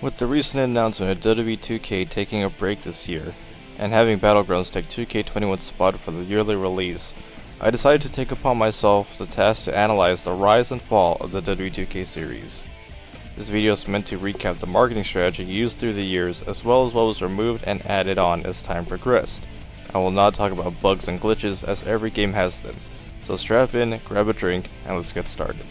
With the recent announcement of WWE 2K taking a break this year, and having Battlegrounds take 2K21's spot for the yearly release, I decided to take upon myself the task to analyze the rise and fall of the WWE 2K series. This video is meant to recap the marketing strategy used through the years, as well as what was removed and added on as time progressed. I will not talk about bugs and glitches, as every game has them. So strap in, grab a drink, and let's get started.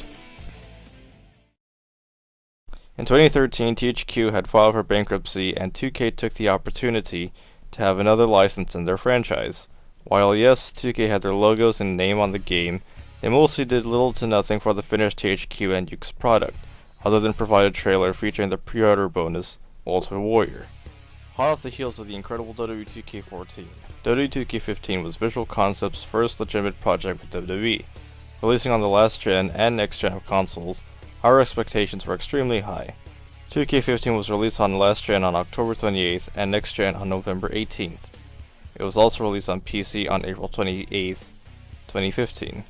In 2013, THQ had filed for bankruptcy, and 2K took the opportunity to have another license in their franchise. While yes, 2K had their logos and name on the game, they mostly did little to nothing for the finished THQ and Yuke's product, other than provide a trailer featuring the pre-order bonus, Ultimate Warrior. Hot off the heels of the incredible WWE 2K14, WWE 2K15 was Visual Concepts' first legitimate project with WWE. Releasing on the last gen and next gen of consoles, our expectations were extremely high. 2K15 was released on last gen on October 28th and next gen on November 18th. It was also released on PC on April 28th, 2015.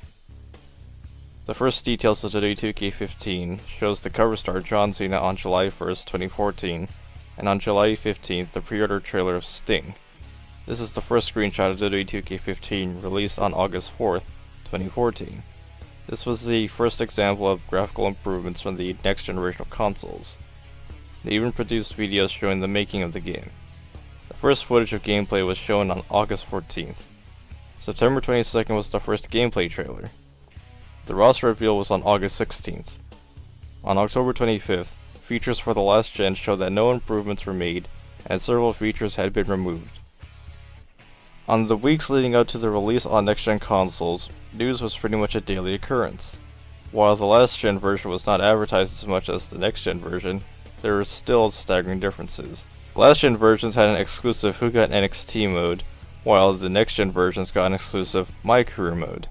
The first details of WWE 2K15 shows the cover star John Cena on July 1st, 2014, and on July 15th the pre-order trailer of Sting. This is the first screenshot of WWE 2K15 released on August 4th, 2014. This was the first example of graphical improvements from the next generation of consoles. They even produced videos showing the making of the game. The first footage of gameplay was shown on August 14th. September 22nd was the first gameplay trailer. The roster reveal was on August 16th. On October 25th, features for the last gen showed that no improvements were made, and several features had been removed. On the weeks leading up to the release on next-gen consoles, news was pretty much a daily occurrence. While the last-gen version was not advertised as much as the next-gen version, there were still staggering differences. Last-gen versions had an exclusive Who Got NXT mode, while the next-gen versions got an exclusive My Career mode.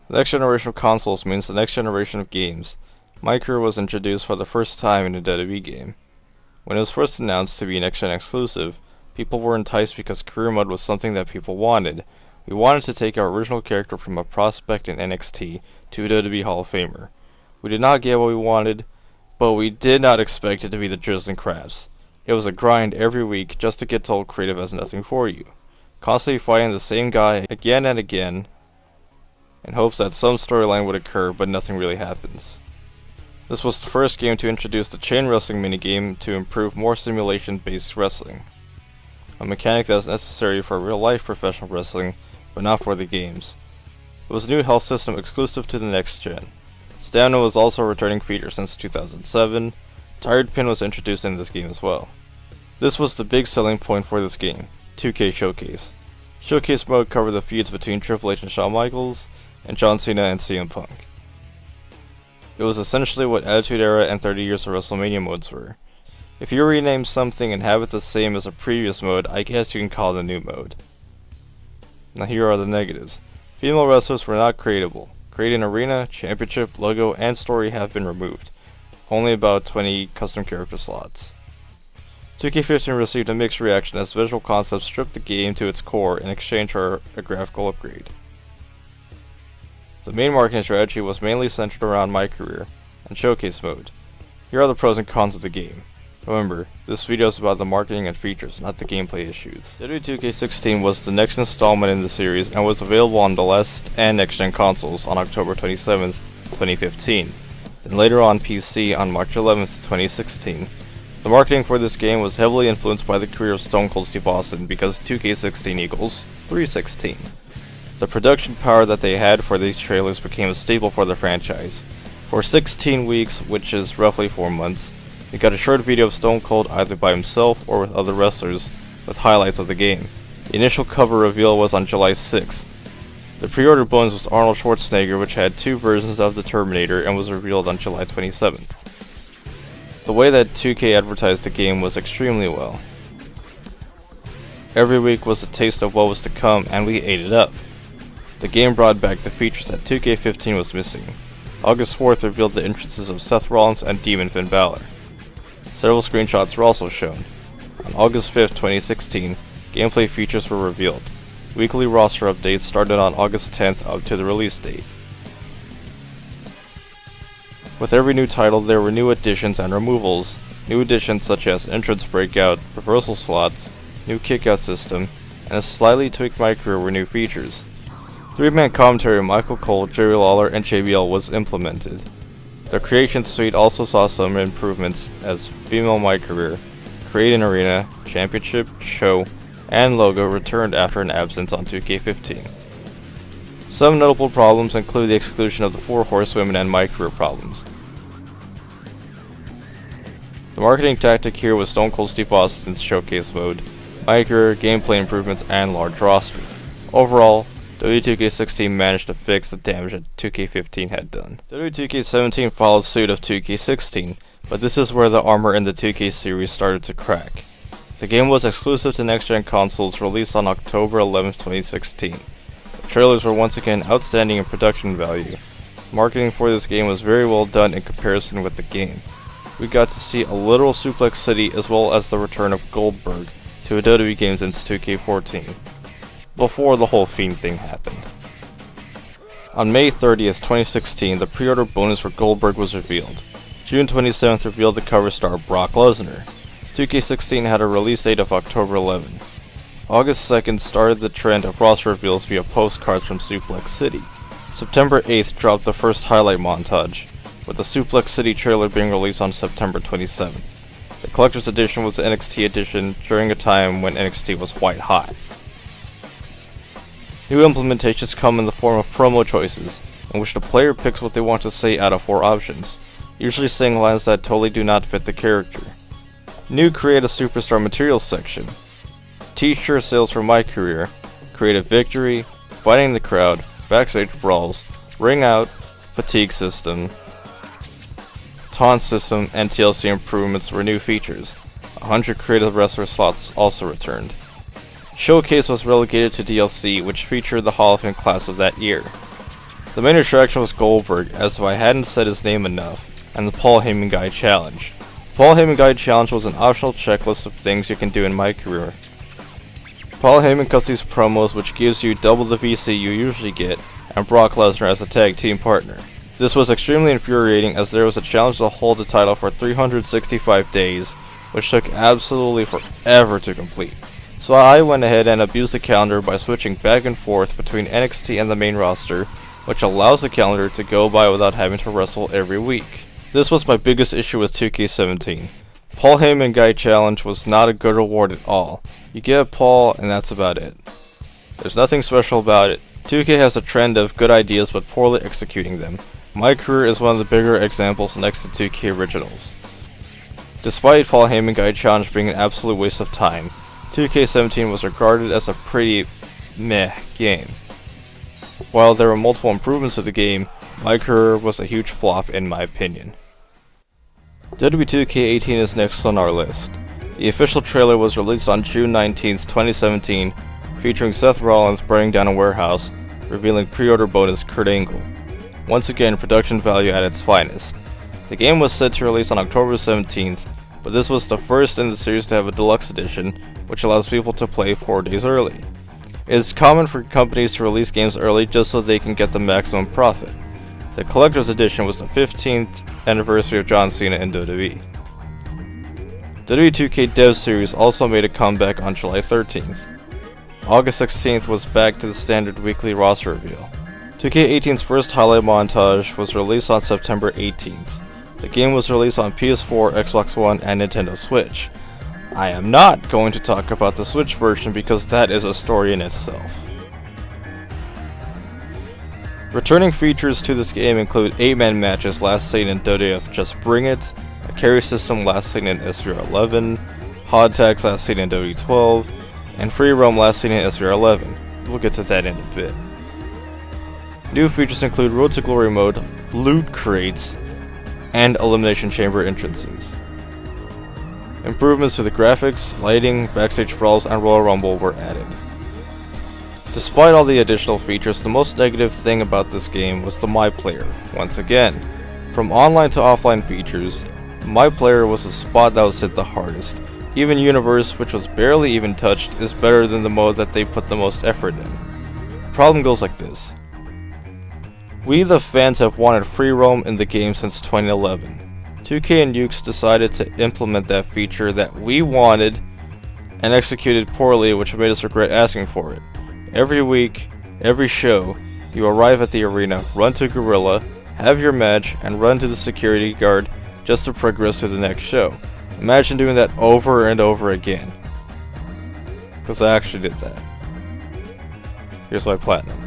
The next generation of consoles means the next generation of games. My Career was introduced for the first time in a WWE game. When it was first announced to be next-gen exclusive, people were enticed because career mode was something that people wanted. We wanted to take our original character from a prospect in NXT to a WWE Hall of Famer. We did not get what we wanted, but we did not expect it to be the drizzling crabs. It was a grind every week just to get told creative has nothing for you. Constantly fighting the same guy again and again in hopes that some storyline would occur, but nothing really happens. This was the first game to introduce the chain wrestling minigame to improve more simulation-based wrestling, a mechanic that is necessary for real-life professional wrestling, but not for the games. It was a new health system exclusive to the next gen. Stamina was also a returning feature since 2007. Tired Pin was introduced in this game as well. This was the big selling point for this game, 2K Showcase. Showcase mode covered the feuds between Triple H and Shawn Michaels, and John Cena and CM Punk. It was essentially what Attitude Era and 30 Years of WrestleMania modes were. If you rename something and have it the same as a previous mode, I guess you can call it a new mode. Now here are the negatives. Female wrestlers were not creatable. Creating arena, championship, logo, and story have been removed. Only about 20 custom character slots. 2K15 received a mixed reaction as Visual Concepts stripped the game to its core in exchange for a graphical upgrade. The main marketing strategy was mainly centered around My Career and Showcase mode. Here are the pros and cons of the game. Remember, this video is about the marketing and features, not the gameplay issues. WWE 2K16 was the next installment in the series and was available on the last and next-gen consoles on October 27th, 2015, then later on PC on March 11th, 2016. The marketing for this game was heavily influenced by the career of Stone Cold Steve Austin because 2K16 equals 316. The production power that they had for these trailers became a staple for the franchise. For 16 weeks, which is roughly 4 months, we got a short video of Stone Cold either by himself or with other wrestlers, with highlights of the game. The initial cover reveal was on July 6th. The pre-order bonus was Arnold Schwarzenegger, which had 2 versions of the Terminator and was revealed on July 27th. The way that 2K advertised the game was extremely well. Every week was a taste of what was to come, and we ate it up. The game brought back the features that 2K15 was missing. August 4th revealed the entrances of Seth Rollins and Demon Finn Balor. Several screenshots were also shown. On August 5th, 2016, gameplay features were revealed. Weekly roster updates started on August 10th up to the release date. With every new title, there were new additions and removals. new additions such as entrance breakout, reversal slots, new kickout system, and a slightly tweaked My Career were new features. Three-man commentary with Michael Cole, Jerry Lawler, and JBL was implemented. The Creation Suite also saw some improvements as female My Career, Create an Arena, Championship, Show, and Logo returned after an absence on 2K15. Some notable problems include the exclusion of the 4 Horsewomen and My Career problems. The marketing tactic here was Stone Cold Steve Austin's Showcase mode, My Career, gameplay improvements, and large roster. Overall, WWE2K16 managed to fix the damage that 2K15 had done. WWE2K17 followed suit of 2K16, but this is where the armor in the 2K series started to crack. The game was exclusive to next-gen consoles, released on October 11, 2016. The trailers were once again outstanding in production value. Marketing for this game was very well done in comparison with the game. We got to see a literal Suplex City as well as the return of Goldberg to a WWE game since 2K14, before the whole Fiend thing happened. On May 30th, 2016, the pre-order bonus for Goldberg was revealed. June 27th revealed the cover star Brock Lesnar. 2K16 had a release date of October 11. August 2nd started the trend of roster reveals via postcards from Suplex City. September 8th dropped the first highlight montage, with the Suplex City trailer being released on September 27th. The collector's edition was the NXT edition during a time when NXT was white hot. New implementations come in the form of promo choices, in which the player picks what they want to say out of 4 options, usually saying lines that totally do not fit the character. New Create a Superstar Materials section. T-shirt sales for My Career, Creative Victory, Fighting the Crowd, Backstage Brawls, Ring Out, Fatigue System, Taunt System, and TLC improvements were new features. 100 creative wrestler slots also returned. Showcase was relegated to DLC, which featured the Hall of Fame class of that year. The main attraction was Goldberg, as if I hadn't said his name enough, and the Paul Heyman Guide Challenge. Paul Heyman Guide Challenge was an optional checklist of things you can do in My Career. Paul Heyman cuts these promos, which gives you double the VC you usually get, and Brock Lesnar as a tag team partner. This was extremely infuriating, as there was a challenge to hold the title for 365 days, which took absolutely forever to complete. So I went ahead and abused the calendar by switching back and forth between NXT and the main roster, which allows the calendar to go by without having to wrestle every week. This was my biggest issue with 2K17. Paul Heyman Guide Challenge was not a good reward at all. You get Paul and that's about it. There's nothing special about it. 2K has a trend of good ideas but poorly executing them. My Career is one of the bigger examples next to 2K originals. Despite Paul Heyman Guide Challenge being an absolute waste of time, 2K17 was regarded as a pretty meh game. While there were multiple improvements to the game, My Career was a huge flop in my opinion. WWE 2K18 is next on our list. The official trailer was released on June 19, 2017, featuring Seth Rollins burning down a warehouse, revealing pre-order bonus Kurt Angle. Once again, production value at its finest. The game was set to release on October 17th, but this was the first in the series to have a deluxe edition, which allows people to play 4 days early. It is common for companies to release games early just so they can get the maximum profit. The collector's edition was the 15th anniversary of John Cena in WWE. WWE 2K Dev Series also made a comeback on July 13th. August 16th was back to the standard weekly roster reveal. 2K18's first highlight montage was released on September 18th. The game was released on PS4, Xbox One, and Nintendo Switch. I am not going to talk about the Switch version because that is a story in itself. Returning features to this game include 8-man matches last seen in WWF Just Bring It, a carry system last seen in SVR 11, hot tags last seen in WWE12, and free roam last seen in SVR 11. We'll get to that in a bit. New features include Road to Glory mode, loot crates, and elimination chamber entrances. Improvements to the graphics, lighting, backstage brawls, and Royal Rumble were added. Despite all the additional features, the most negative thing about this game was the My Player. Once again, from online to offline features, My Player was the spot that was hit the hardest. Even Universe, which was barely even touched, is better than the mode that they put the most effort in. The problem goes like this. We the fans have wanted free roam in the game since 2011. 2K and Ukes decided to implement that feature that we wanted and executed poorly, which made us regret asking for it. Every week, every show, you arrive at the arena, run to Gorilla, have your match, and run to the security guard just to progress to the next show. Imagine doing that over and over again. Because I actually did that. Here's my platinum.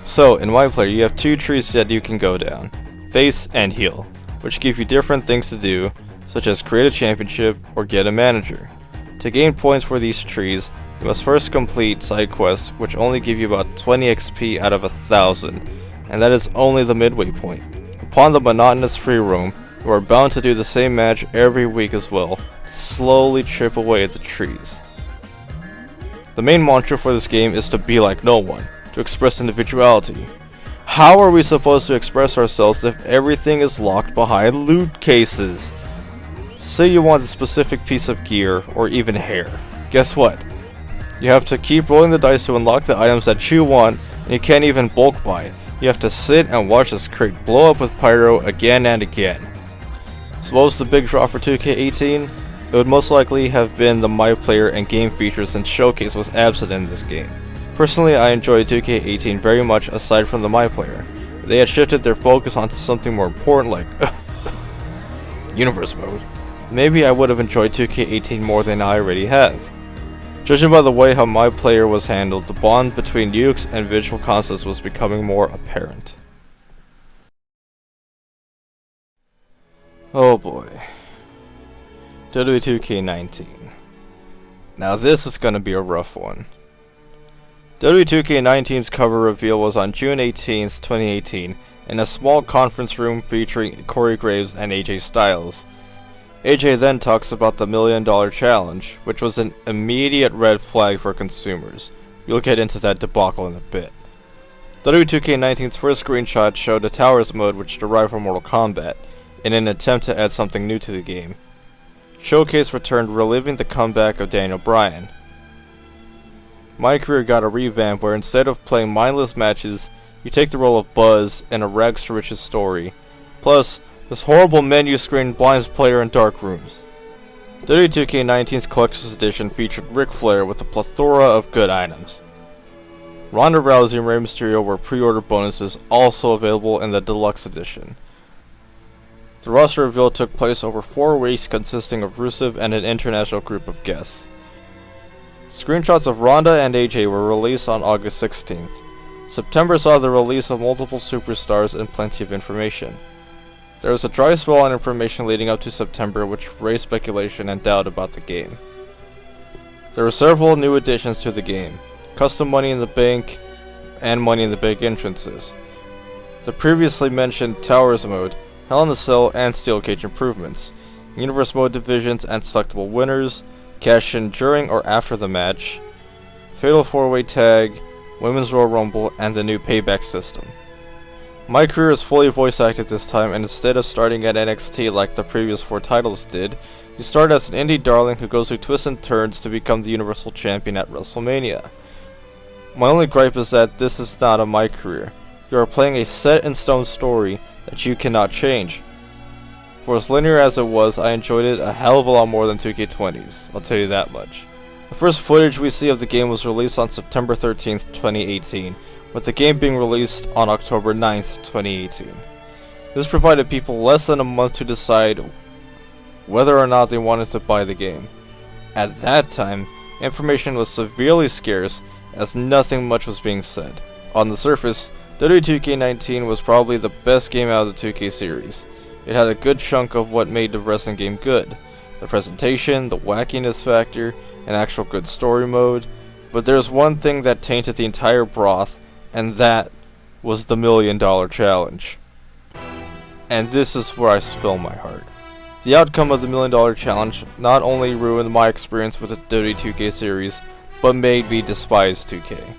So, in my player, you have two trees that you can go down. Face and heal, which give you different things to do, such as create a championship or get a manager. To gain points for these trees, you must first complete side quests, which only give you about 20 XP out of 1,000, and that is only the midway point. Upon the monotonous free roam, you are bound to do the same match every week as well, to slowly chip away at the trees. The main mantra for this game is to be like no one, to express individuality. How are we supposed to express ourselves if everything is locked behind loot cases? Say you want a specific piece of gear, or even hair. Guess what? You have to keep rolling the dice to unlock the items that you want, and you can't even bulk buy it. You have to sit and watch this crate blow up with pyro again and again. So what was the big draw for 2K18? It would most likely have been the My Player and game features, since Showcase was absent in this game. Personally, I enjoyed 2K18 very much aside from the My Player. If they had shifted their focus onto something more important like Universe Mode, maybe I would have enjoyed 2K18 more than I already have. Judging by the way how My Player was handled, the bond between Ukes and Visual Concepts was becoming more apparent. Oh boy. WWE 2K19. Now this is gonna be a rough one. WWE 2K19's cover reveal was on June 18th, 2018, in a small conference room featuring Corey Graves and AJ Styles. AJ then talks about the $1 Million Challenge, which was an immediate red flag for consumers. We'll get into that debacle in a bit. WWE 2K19's first screenshot showed a Towers mode which derived from Mortal Kombat, in an attempt to add something new to the game. Showcase returned reliving the comeback of Daniel Bryan. My Career got a revamp where instead of playing mindless matches, you take the role of Buzz in a rags to riches story. Plus, this horrible menu screen blinds player in dark rooms. WWE 2K19's Collector's Edition featured Ric Flair with a plethora of good items. Ronda Rousey and Rey Mysterio were pre-order bonuses, also available in the Deluxe Edition. The roster reveal took place over 4 weeks, consisting of Rusev and an international group of guests. Screenshots of Ronda and AJ were released on August 16th. September saw the release of multiple superstars and plenty of information. There was a dry spell on information leading up to September, which raised speculation and doubt about the game. There were several new additions to the game: custom Money in the Bank and Money in the Bank entrances, the previously mentioned Towers mode, Hell in the Cell and Steel Cage improvements, Universe mode divisions and selectable winners, cash in during or after the match, Fatal 4-Way Tag, Women's Royal Rumble, and the new Payback system. My Career is fully voice acted this time, and instead of starting at NXT like the previous 4 titles did, you start as an indie darling who goes through twists and turns to become the Universal Champion at WrestleMania. My only gripe is that this is not a My Career. You are playing a set-in-stone story that you cannot change. For as linear as it was, I enjoyed it a hell of a lot more than 2K20's, I'll tell you that much. The first footage we see of the game was released on September 13th, 2018, with the game being released on October 9th, 2018. This provided people less than a month to decide whether or not they wanted to buy the game. At that time, information was severely scarce, as nothing much was being said. On the surface, WWE 2K19 was probably the best game out of the 2K series. It had a good chunk of what made the wrestling game good: the presentation, the wackiness factor, an actual good story mode. But there's one thing that tainted the entire broth, and that was the $1 Million Challenge. And this is where I spill my heart. The outcome of the $1 Million Challenge not only ruined my experience with the WWE 2K series, but made me despise 2K.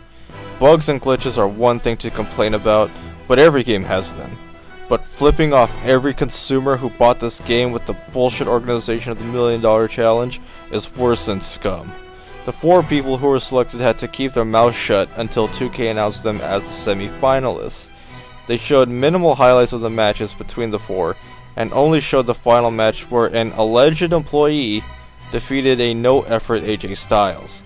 Bugs and glitches are one thing to complain about, but every game has them. But flipping off every consumer who bought this game with the bullshit organization of the $1 Million Challenge is worse than scum. The 4 people who were selected had to keep their mouths shut until 2K announced them as the semi-finalists. They showed minimal highlights of the matches between the 4, and only showed the final match where an alleged employee defeated a no-effort AJ Styles,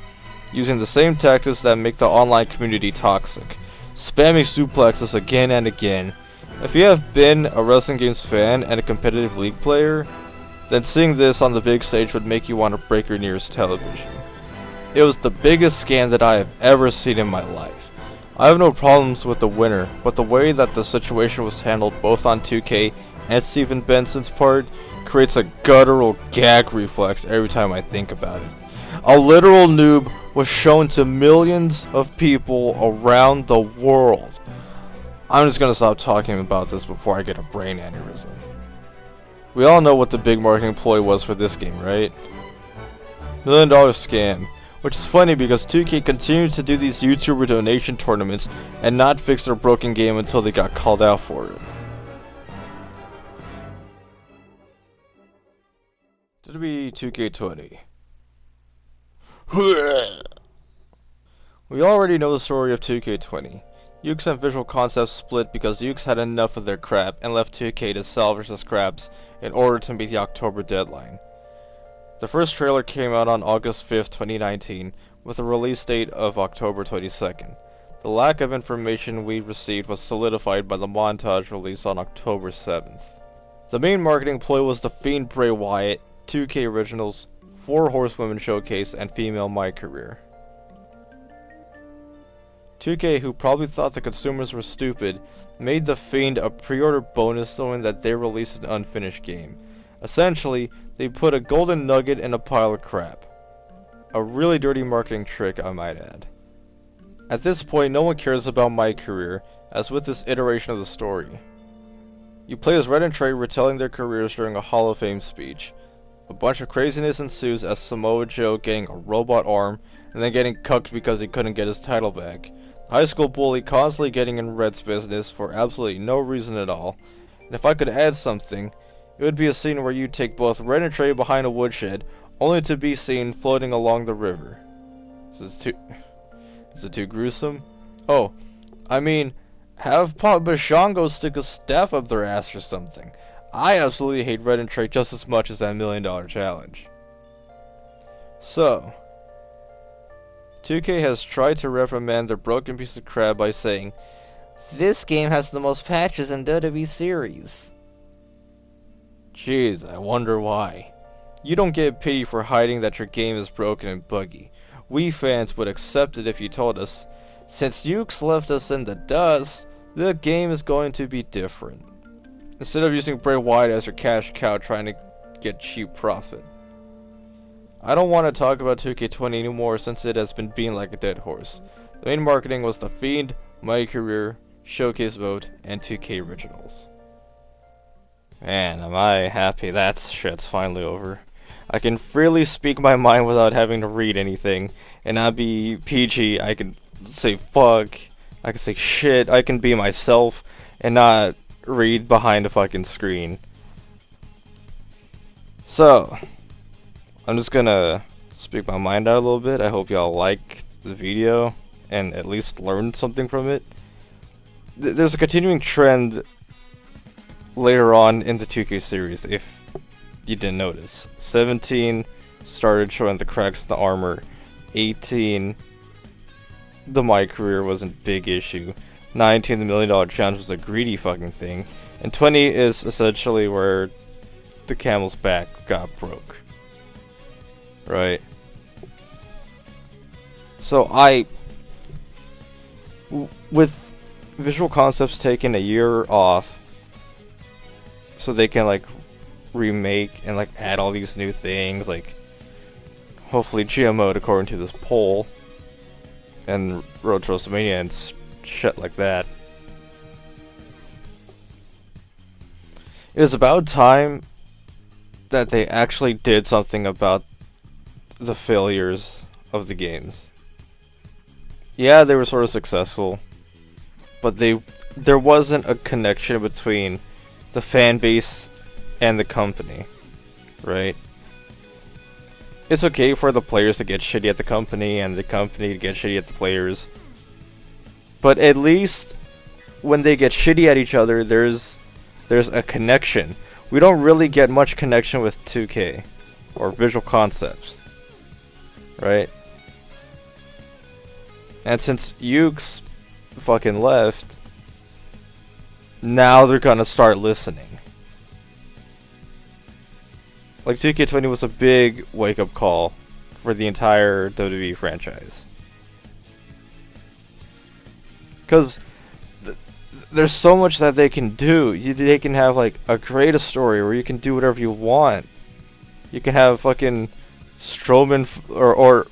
using the same tactics that make the online community toxic, spamming suplexes again and again. If you have been a wrestling games fan and a competitive league player, then seeing this on the big stage would make you want to break your nearest television. It was the biggest scam that I have ever seen in my life. I have no problems with the winner, but the way that the situation was handled both on 2K and Steven Benson's part creates a guttural gag reflex every time I think about it. A literal noob was shown to millions of people around the world. I'm just gonna stop talking about this before I get a brain aneurysm. We all know what the big marketing ploy was for this game, right? $1 million scam. Which is funny because 2K continued to do these YouTuber donation tournaments and not fix their broken game until they got called out for it. WWE 2K20. We already know the story of 2K20. Yuke's and Visual Concepts split because Yuke's had enough of their crap and left 2K to salvage the scraps in order to meet the October deadline. The first trailer came out on August 5th, 2019, with a release date of October 22nd. The lack of information we received was solidified by the montage released on October 7th. The main marketing ploy was the Fiend Bray Wyatt, 2K Originals, 4 Horsewomen Showcase, and Female My Career. 2K, who probably thought the consumers were stupid, made the Fiend a pre-order bonus knowing that they released an unfinished game. Essentially, they put a golden nugget in a pile of crap. A really dirty marketing trick, I might add. At this point, no one cares about My Career, as with this iteration of the story. You play as Red and Trey retelling their careers during a Hall of Fame speech. A bunch of craziness ensues as Samoa Joe getting a robot arm and then getting cucked because he couldn't get his title back. The high school bully constantly getting in Red's business for absolutely no reason at all. And if I could add something, it would be a scene where you take both Red and Trey behind a woodshed, only to be seen floating along the river. Is it too gruesome? Oh, I mean, have Papa Shango stick a staff up their ass or something. I absolutely hate Red and Trey just as much as that $1 million challenge. So, 2K has tried to reprimand their broken piece of crap by saying, "This game has the most patches in WWE series." Jeez, I wonder why. You don't get pity for hiding that your game is broken and buggy. We fans would accept it if you told us, "Since Yuke's left us in the dust, the game is going to be different." Instead of using Bray Wyatt as your cash cow trying to get cheap profit. I don't want to talk about 2K20 anymore since it has been being like a dead horse. The main marketing was The Fiend, My Career, Showcase Vote, and 2K Originals. Man, am I happy that shit's finally over. I can freely speak my mind without having to read anything, and not be PG. I can say fuck, I can say shit, I can be myself, and not read behind a fucking screen. So, I'm just gonna speak my mind out a little bit. I hope y'all liked the video and at least learned something from it. There's a continuing trend later on in the 2K series, if you didn't notice. 17 started showing the cracks in the armor. 18, the My Career wasn't a big issue. 19, the $1 million challenge was a greedy fucking thing. And 20 is essentially where the camel's back got broke. Right? So with Visual Concepts taking a year off so they can like remake and like add all these new things, like hopefully GMO according to this poll and Road to WrestleMania and shit like that. It is about time that they actually did something about the failures of the games. Yeah, they were sort of successful, but there wasn't a connection between the fan base and the company, right? It's okay for the players to get shitty at the company and the company to get shitty at the players, but at least when they get shitty at each other, there's a connection. we don't really get much connection with 2K or Visual Concepts, right? And since Ukes fucking left, now they're gonna start listening. Like 2K20 was a big wake-up call for the entire WWE franchise. Because there's so much that they can do. They can have like a creative story where you can do whatever you want. You can have fucking Strowman or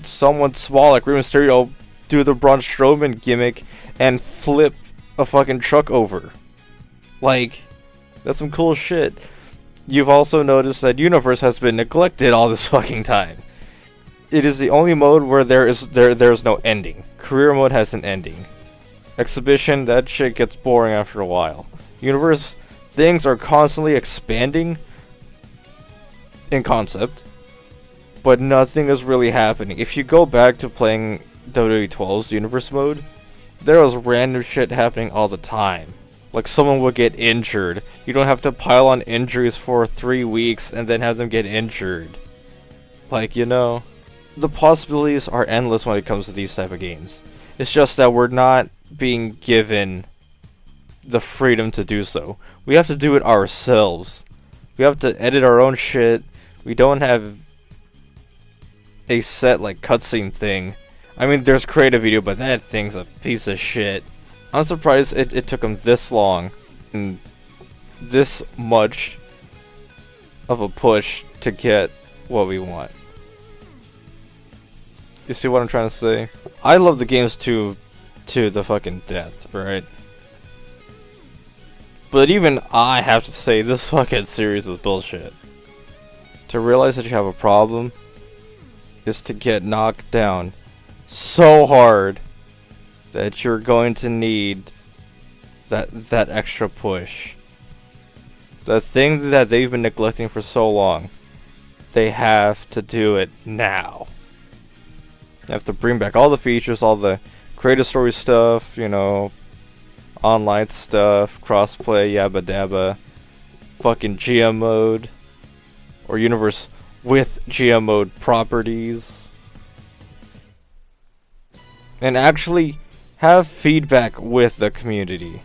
someone small like Rey Mysterio do the Braun Strowman gimmick and flip a fucking truck over. Like, that's some cool shit. You've also noticed that Universe has been neglected all this fucking time. It is the only mode where there's no ending. Career mode has an ending. Exhibition, that shit gets boring after a while. Universe, things are constantly expanding in concept, but nothing is really happening. If you go back to playing WWE 12's Universe mode, there was random shit happening all the time. Like someone would get injured. You don't have to pile on injuries for 3 weeks and then have them get injured. Like, you know, the possibilities are endless when it comes to these type of games. It's just that we're not being given the freedom to do so. We have to do it ourselves. We have to edit our own shit. We don't have a set like cutscene thing. I mean, there's creative video, but that thing's a piece of shit. I'm surprised it took them this long and this much of a push to get what we want. You see what I'm trying to say? I love the games to the fucking death, right? But even I have to say this fucking series is bullshit. To realize that you have a problem is to get knocked down so hard that you're going to need that extra push. The thing that they've been neglecting for so long, they have to do it now. They have to bring back all the features, all the creative story stuff, you know, online stuff, crossplay, yabba dabba, fucking GM mode, or universe with GM mode properties, and actually have feedback with the community.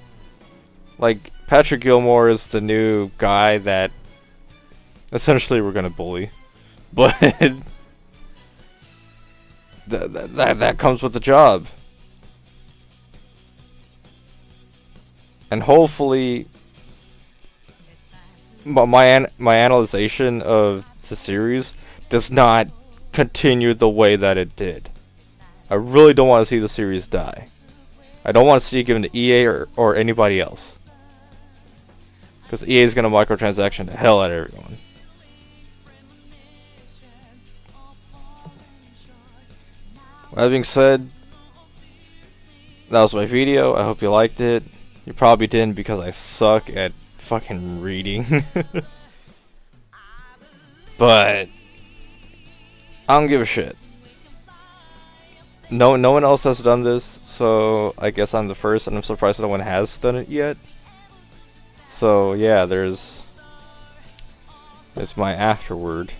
Like, Patrick Gilmore is the new guy that essentially we're gonna bully, but that comes with the job. And hopefully my analyzation of the series does not continue the way that it did. I really don't want to see the series die. I don't want to see it given to EA or anybody else. Because EA is going to microtransaction the hell out of everyone. That being said, that was my video. I hope you liked it. You probably didn't because I suck at fucking reading. But I don't give a shit. No one else has done this, so I guess I'm the first, and I'm surprised no one has done it yet. So yeah, there's my afterword.